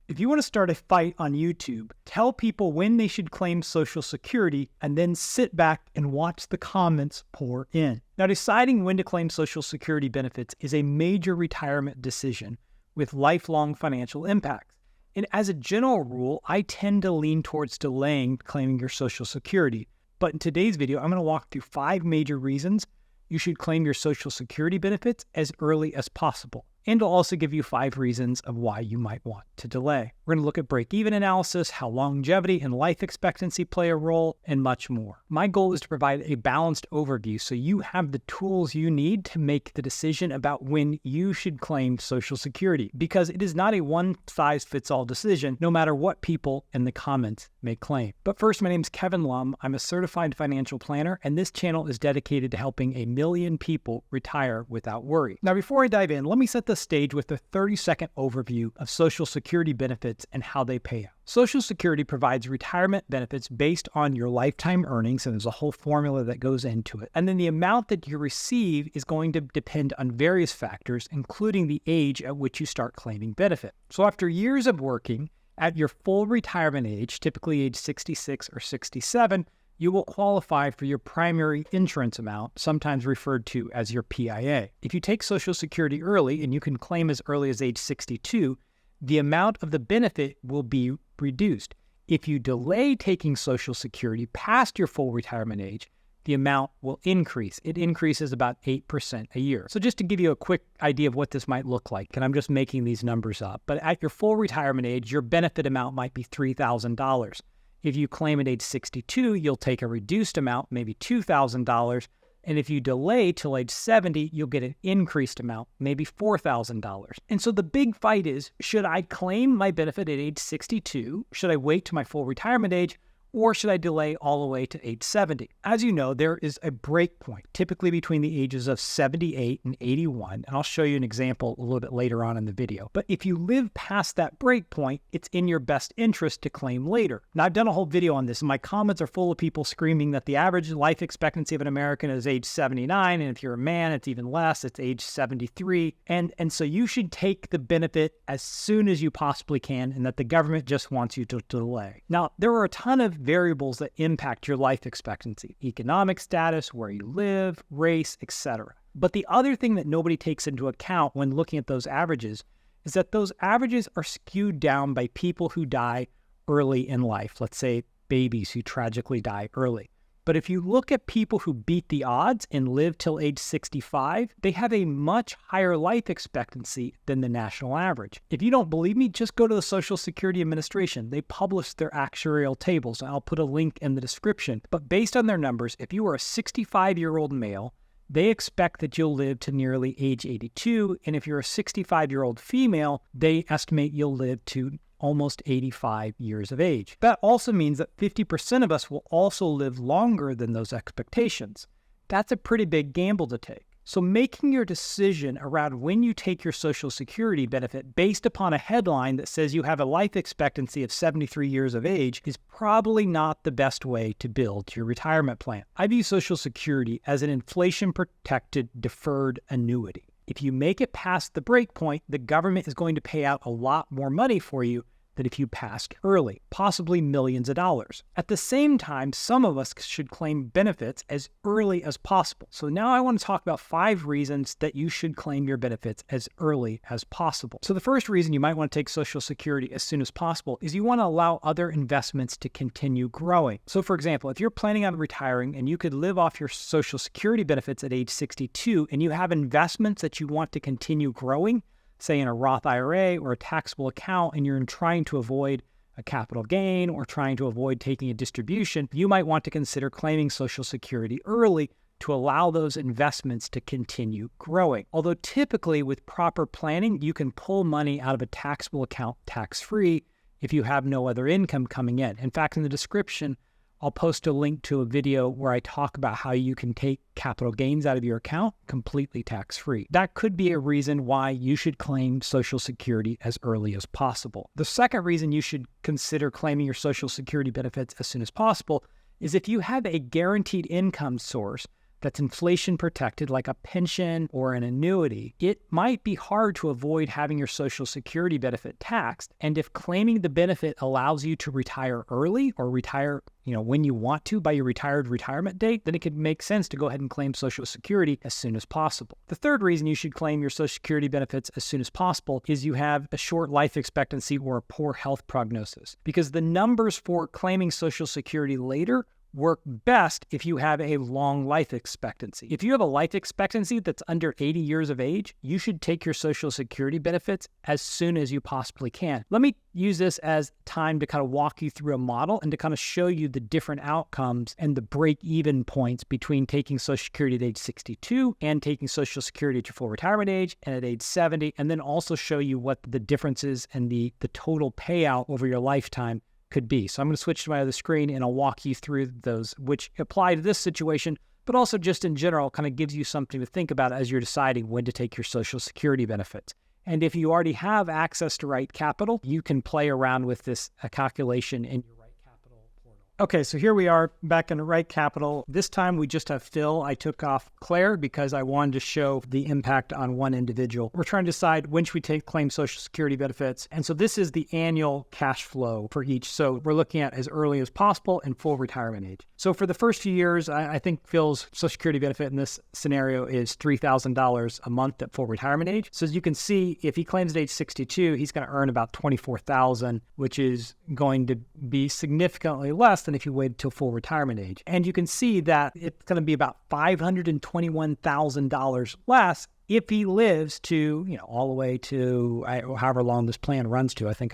If you want to start a fight on YouTube, tell people when they should claim Social Security and then sit back and watch the comments pour in. Now, deciding when to claim Social Security benefits is a major retirement decision with lifelong financial impacts. And as a general rule, I tend to lean towards delaying claiming your Social Security. But in today's video, I'm going to walk through 5 major reasons you should claim your Social Security benefits as early as possible. And I'll also give you 5 reasons of why you might want to delay. We're going to look at break-even analysis, how longevity and life expectancy play a role, and much more. My goal is to provide a balanced overview so you have the tools you need to make the decision about when you should claim Social Security, because it is not a one-size-fits-all decision, no matter what people in the comments may claim. But first, my name is Kevin Lum. I'm a certified financial planner, and this channel is dedicated to helping 1 million people retire without worry. Now, before I dive in, let me set the stage with a 30-second overview of Social Security benefits and how they pay out. Social Security provides retirement benefits based on your lifetime earnings, and there's a whole formula that goes into it. And then the amount that you receive is going to depend on various factors, including the age at which you start claiming benefit. So after years of working, at your full retirement age, typically age 66 or 67, you will qualify for your primary insurance amount, sometimes referred to as your PIA. If you take Social Security early, and you can claim as early as age 62, the amount of the benefit will be reduced. If you delay taking Social Security past your full retirement age, the amount will increase. It increases about 8% a year. So just to give you a quick idea of what this might look like, and I'm just making these numbers up, but at your full retirement age, your benefit amount might be $3,000. If you claim at age 62, you'll take a reduced amount, maybe $2,000. And if you delay till age 70, you'll get an increased amount, maybe $4,000. And so the big fight is, should I claim my benefit at age 62? Should I wait to my full retirement age? Or should I delay all the way to age 70? As you know, there is a break point, typically between the ages of 78 and 81, and I'll show you an example a little bit later on in the video. But if you live past that break point, it's in your best interest to claim later. Now, I've done a whole video on this, and my comments are full of people screaming that the average life expectancy of an American is age 79, and if you're a man, it's even less, it's age 73. And so you should take the benefit as soon as you possibly can, and that the government just wants you to delay. Now, there are a ton of variables that impact your life expectancy: economic status, where you live, race, etc. But the other thing that nobody takes into account when looking at those averages is that those averages are skewed down by people who die early in life. Let's say babies who tragically die early. But if you look at people who beat the odds and live till age 65, they have a much higher life expectancy than the national average. If you don't believe me, just go to the Social Security Administration. They publish their actuarial tables, and I'll put a link in the description. But based on their numbers, if you are a 65-year-old male, they expect that you'll live to nearly age 82. And if you're a 65-year-old female, they estimate you'll live to almost 85 years of age. That also means that 50% of us will also live longer than those expectations. That's a pretty big gamble to take. So making your decision around when you take your Social Security benefit based upon a headline that says you have a life expectancy of 73 years of age is probably not the best way to build your retirement plan. I view Social Security as an inflation-protected deferred annuity. If you make it past the break point, the government is going to pay out a lot more money for you than if you passed early, possibly millions of dollars. At the same time, some of us should claim benefits as early as possible. So now I want to talk about 5 reasons that you should claim your benefits as early as possible. So the first reason you might want to take Social Security as soon as possible is you want to allow other investments to continue growing. So for example, if you're planning on retiring and you could live off your Social Security benefits at age 62 and you have investments that you want to continue growing, say in a Roth IRA or a taxable account, and you're trying to avoid a capital gain or trying to avoid taking a distribution, you might want to consider claiming Social Security early to allow those investments to continue growing. Although typically with proper planning, you can pull money out of a taxable account tax-free if you have no other income coming in. In fact, in the description, I'll post a link to a video where I talk about how you can take capital gains out of your account completely tax-free. That could be a reason why you should claim Social Security as early as possible. The second reason you should consider claiming your Social Security benefits as soon as possible is if you have a guaranteed income source that's inflation protected, like a pension or an annuity, it might be hard to avoid having your Social Security benefit taxed. And if claiming the benefit allows you to retire early or retire when you want to by your retired retirement date, then it could make sense to go ahead and claim Social Security as soon as possible. The third reason you should claim your Social Security benefits as soon as possible is you have a short life expectancy or a poor health prognosis, because the numbers for claiming Social Security later work best if you have a long life expectancy. If you have a life expectancy that's under 80 years of age, you should take your Social Security benefits as soon as you possibly can. Let me use this as time to kind of walk you through a model and to kind of show you the different outcomes and the break-even points between taking Social Security at age 62 and taking Social Security at your full retirement age and at age 70, and then also show you what the differences and the total payout over your lifetime could be. So I'm going to switch to my other screen and I'll walk you through those, which apply to this situation, but also just in general kind of gives you something to think about as you're deciding when to take your Social Security benefits. And if you already have access to Right Capital, you can play around with this calculation in your Right Capital portal. Okay, so here we are back in Right Capital. This time we just have Phil. I took off Claire because I wanted to show the impact on one individual. We're trying to decide when should we claim Social Security benefits. And so this is the annual cash flow for each. So we're looking at as early as possible and full retirement age. So for the first few years, I think Phil's Social Security benefit in this scenario is $3,000 a month at full retirement age. So as you can see, if he claims at age 62, he's going to earn about $24,000, which is going to be significantly less than if you waited till full retirement age. And you can see that it's going to be about $521,000 less if he lives to, all the way to however long this plan runs to. I think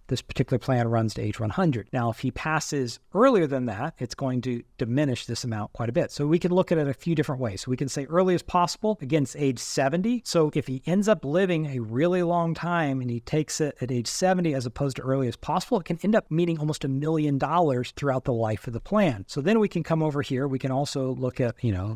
this particular plan runs to age 100. Now, if he passes earlier than that, it's going to diminish this amount quite a bit. So we can look at it a few different ways. So we can say early as possible, again, it's age 70. So if he ends up living a really long time and he takes it at age 70 as opposed to early as possible, it can end up meaning almost $1 million throughout the life of the plan. So then we can come over here. We can also look at,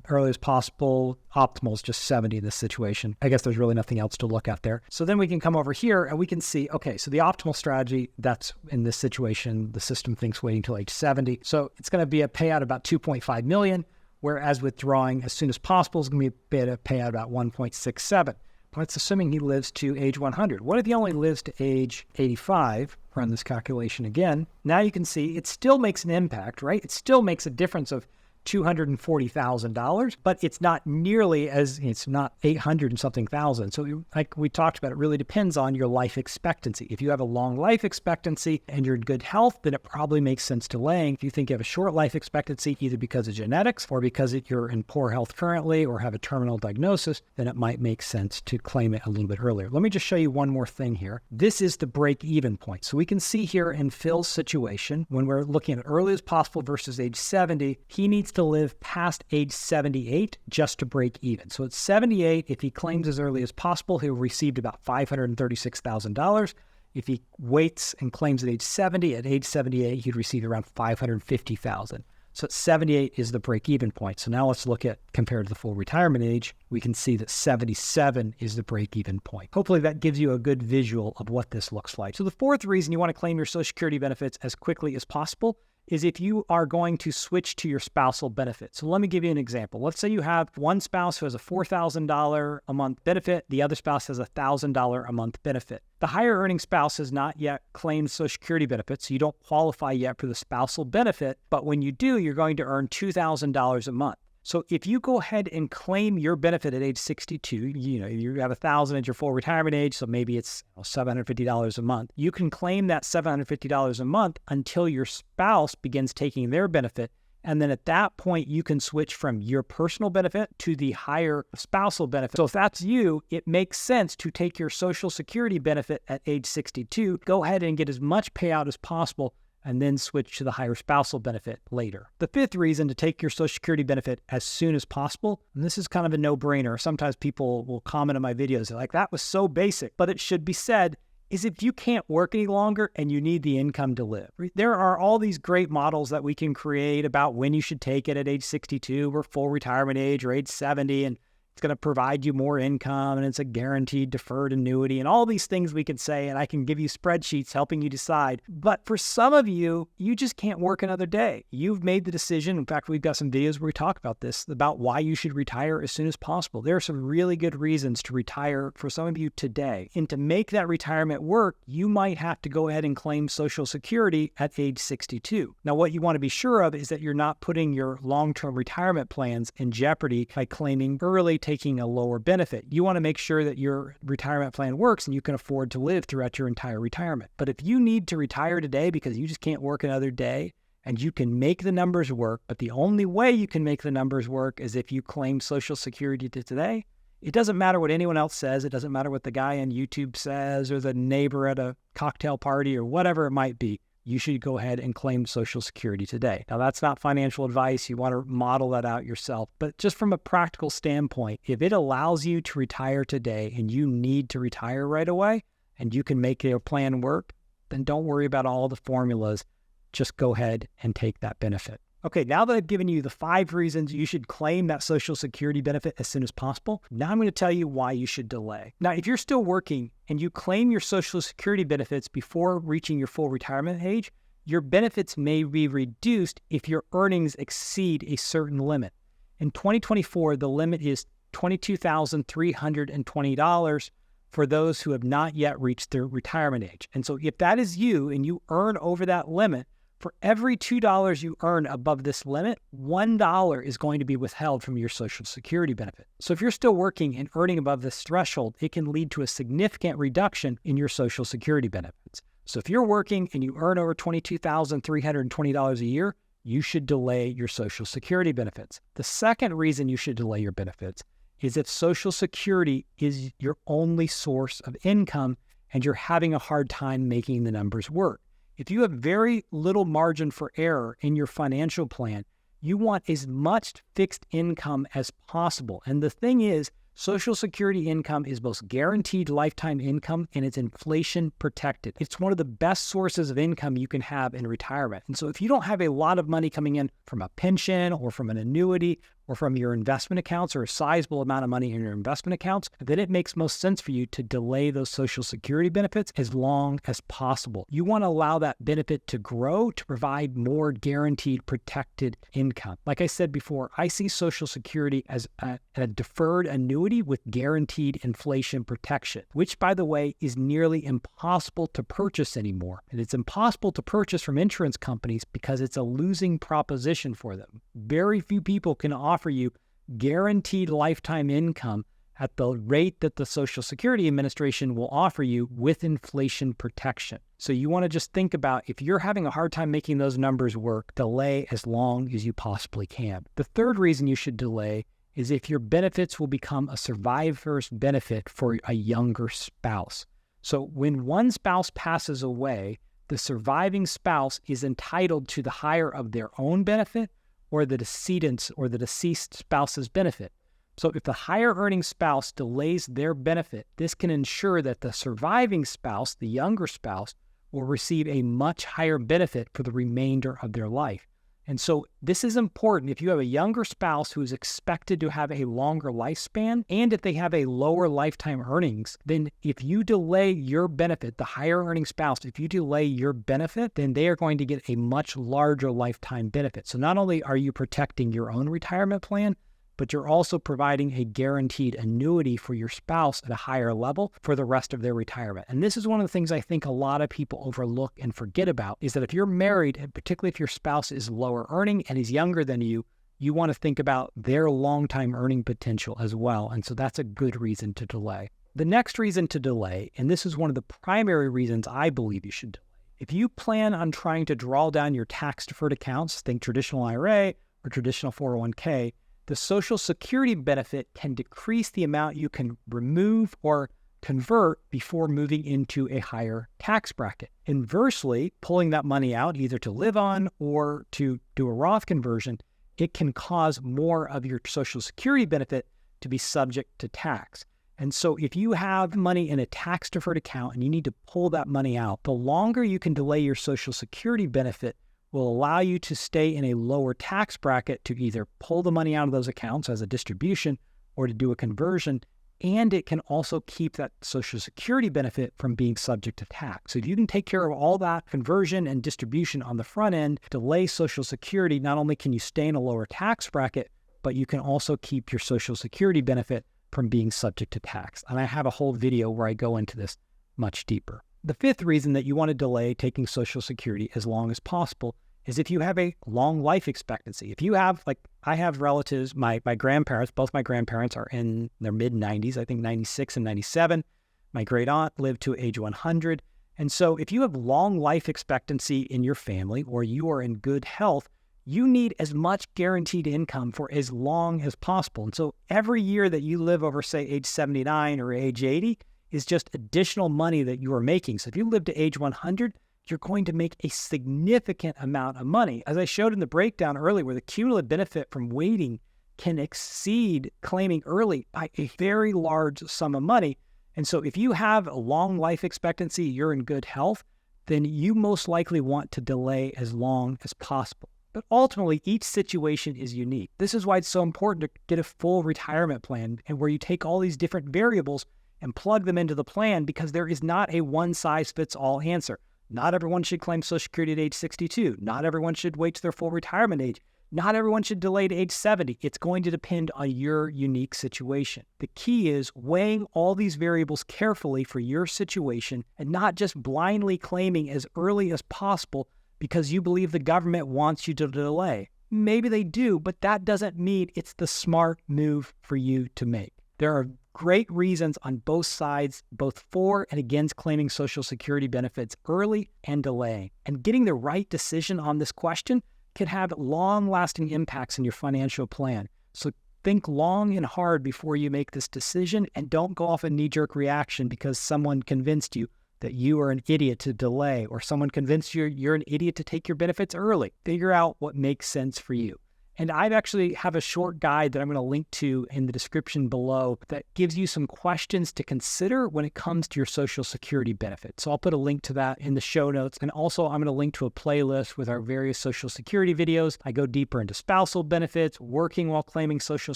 early as possible. Optimal is just 70 in this situation. I guess there's really nothing else to look at there. So then we can come over here and we can see, okay, so the optimal strategy, that's in this situation, the system thinks waiting till age 70. So it's going to be a payout about $2.5 million, whereas withdrawing as soon as possible is going to be a payout about $1.67. But it's assuming he lives to age 100. What if he only lives to age 85? Run this calculation again. Now you can see it still makes an impact, right? It still makes a difference of $240,000, but it's not nearly it's not 800 and something thousand. So like we talked about, it really depends on your life expectancy. If you have a long life expectancy and you're in good health, then it probably makes sense delaying. If you think you have a short life expectancy, either because of genetics or because you're in poor health currently or have a terminal diagnosis, then it might make sense to claim it a little bit earlier. Let me just show you one more thing here. This is the break-even point. So we can see here in Phil's situation, when we're looking at early as possible versus age 70, he needs to live past age 78 just to break even. So at 78, if he claims as early as possible, he'll receive about $536,000. If he waits and claims at age 70, at age 78, he'd receive around $550,000. So at 78 is the break-even point. So now let's look at, compared to the full retirement age, we can see that 77 is the break-even point. Hopefully that gives you a good visual of what this looks like. So the fourth reason you want to claim your Social Security benefits as quickly as possible is if you are going to switch to your spousal benefit. So let me give you an example. Let's say you have one spouse who has a $4,000 a month benefit. The other spouse has a $1,000 a month benefit. The higher earning spouse has not yet claimed Social Security benefits, so you don't qualify yet for the spousal benefit. But when you do, you're going to earn $2,000 a month. So if you go ahead and claim your benefit at age 62, you have $1,000 at your full retirement age, so maybe it's $750 a month. You can claim that $750 a month until your spouse begins taking their benefit. And then at that point, you can switch from your personal benefit to the higher spousal benefit. So if that's you, it makes sense to take your Social Security benefit at age 62, go ahead and get as much payout as possible, and then switch to the higher spousal benefit later. The fifth reason to take your Social Security benefit as soon as possible, and this is kind of a no-brainer. Sometimes people will comment on my videos, they're like, that was so basic, but it should be said, is if you can't work any longer and you need the income to live. There are all these great models that we can create about when you should take it at age 62 or full retirement age or age 70, and It's going to provide you more income, and it's a guaranteed deferred annuity, and all these things we can say, and I can give you spreadsheets helping you decide. But for some of you, you just can't work another day. You've made the decision. In fact, we've got some videos where we talk about this, about why you should retire as soon as possible. There are some really good reasons to retire for some of you today. And to make that retirement work, you might have to go ahead and claim Social Security at age 62. Now, what you want to be sure of is that you're not putting your long-term retirement plans in jeopardy by claiming early, taking a lower benefit. You want to make sure that your retirement plan works and you can afford to live throughout your entire retirement. But if you need to retire today because you just can't work another day, and you can make the numbers work, but the only way you can make the numbers work is if you claim Social Security today, it doesn't matter what anyone else says. It doesn't matter what the guy on YouTube says or the neighbor at a cocktail party or whatever it might be. You should go ahead and claim Social Security today. Now, that's not financial advice. You want to model that out yourself. But just from a practical standpoint, if it allows you to retire today and you need to retire right away and you can make your plan work, then don't worry about all the formulas. Just go ahead and take that benefit. Okay, now that I've given you the 5 reasons you should claim that Social Security benefit as soon as possible, now I'm going to tell you why you should delay. Now, if you're still working and you claim your Social Security benefits before reaching your full retirement age, your benefits may be reduced if your earnings exceed a certain limit. In 2024, the limit is $22,320 for those who have not yet reached their retirement age. And so if that is you and you earn over that limit, for every $2 you earn above this limit, $1 is going to be withheld from your Social Security benefit. So if you're still working and earning above this threshold, it can lead to a significant reduction in your Social Security benefits. So if you're working and you earn over $22,320 a year, you should delay your Social Security benefits. The second reason you should delay your benefits is if Social Security is your only source of income and you're having a hard time making the numbers work. If you have very little margin for error in your financial plan, you want as much fixed income as possible. And the thing is, Social Security income is both guaranteed lifetime income and it's inflation protected. It's one of the best sources of income you can have in retirement. And so if you don't have a lot of money coming in from a pension or from an annuity or from your investment accounts or a sizable amount of money in your investment accounts, then it makes most sense for you to delay those Social Security benefits as long as possible. You want to allow that benefit to grow to provide more guaranteed protected income. Like I said before, I see Social Security as a deferred annuity with guaranteed inflation protection, which, by the way, is nearly impossible to purchase anymore. And it's impossible to purchase from insurance companies because it's a losing proposition for them. Very few people can offer you guaranteed lifetime income at the rate that the Social Security Administration will offer you with inflation protection. So you want to just think about, if you're having a hard time making those numbers work, delay as long as you possibly can. The third reason you should delay is if your benefits will become a survivor's benefit for a younger spouse. So when one spouse passes away, the surviving spouse is entitled to the higher of their own benefit or the decedent's or the deceased spouse's benefit. So if the higher earning spouse delays their benefit, this can ensure that the surviving spouse, the younger spouse, will receive a much higher benefit for the remainder of their life. And so this is important. If you have a younger spouse who is expected to have a longer lifespan, and if they have a lower lifetime earnings, then if you delay your benefit, the higher earning spouse, if you delay your benefit, then they are going to get a much larger lifetime benefit. So not only are you protecting your own retirement plan, but you're also providing a guaranteed annuity for your spouse at a higher level for the rest of their retirement. And this is one of the things I think a lot of people overlook and forget about, is that if you're married, and particularly if your spouse is lower earning and is younger than you, you want to think about their long-time earning potential as well. And so that's a good reason to delay. The next reason to delay, and this is one of the primary reasons I believe you should delay, if you plan on trying to draw down your tax-deferred accounts, think traditional IRA or traditional 401k, the Social Security benefit can decrease the amount you can remove or convert before moving into a higher tax bracket. Inversely, pulling that money out either to live on or to do a Roth conversion, it can cause more of your Social Security benefit to be subject to tax. And so if you have money in a tax-deferred account and you need to pull that money out, the longer you can delay your Social Security benefit will allow you to stay in a lower tax bracket to either pull the money out of those accounts as a distribution or to do a conversion. And it can also keep that Social Security benefit from being subject to tax. So if you can take care of all that conversion and distribution on the front end, delay Social Security, not only can you stay in a lower tax bracket, but you can also keep your Social Security benefit from being subject to tax. And I have a whole video where I go into this much deeper. The fifth reason that you want to delay taking Social Security as long as possible is if you have a long life expectancy. If you have, like I have relatives, my grandparents, both my grandparents are in their mid-90s, I think 96 and 97. My great aunt lived to age 100. And so if you have long life expectancy in your family or you are in good health, you need as much guaranteed income for as long as possible. And so every year that you live over, say, age 79 or age 80 is just additional money that you are making. So if you live to age 100, you're going to make a significant amount of money. As I showed in the breakdown earlier, where the cumulative benefit from waiting can exceed claiming early by a very large sum of money. And so if you have a long life expectancy, you're in good health, then you most likely want to delay as long as possible. But ultimately, each situation is unique. This is why it's so important to get a full retirement plan and where you take all these different variables and plug them into the plan, because there is not a one-size-fits-all answer. Not everyone should claim Social Security at age 62. Not everyone should wait to their full retirement age. Not everyone should delay to age 70. It's going to depend on your unique situation. The key is weighing all these variables carefully for your situation and not just blindly claiming as early as possible because you believe the government wants you to delay. Maybe they do, but that doesn't mean it's the smart move for you to make. There are great reasons on both sides, both for and against claiming Social Security benefits early and delaying. And getting the right decision on this question can have long-lasting impacts in your financial plan. So think long and hard before you make this decision, and don't go off a knee-jerk reaction because someone convinced you that you are an idiot to delay, or someone convinced you you're an idiot to take your benefits early. Figure out what makes sense for you. And I actually have a short guide that I'm going to link to in the description below that gives you some questions to consider when it comes to your Social Security benefit. So I'll put a link to that in the show notes. And also I'm going to link to a playlist with our various Social Security videos. I go deeper into spousal benefits, working while claiming Social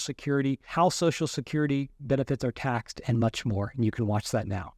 Security, how Social Security benefits are taxed, and much more. And you can watch that now.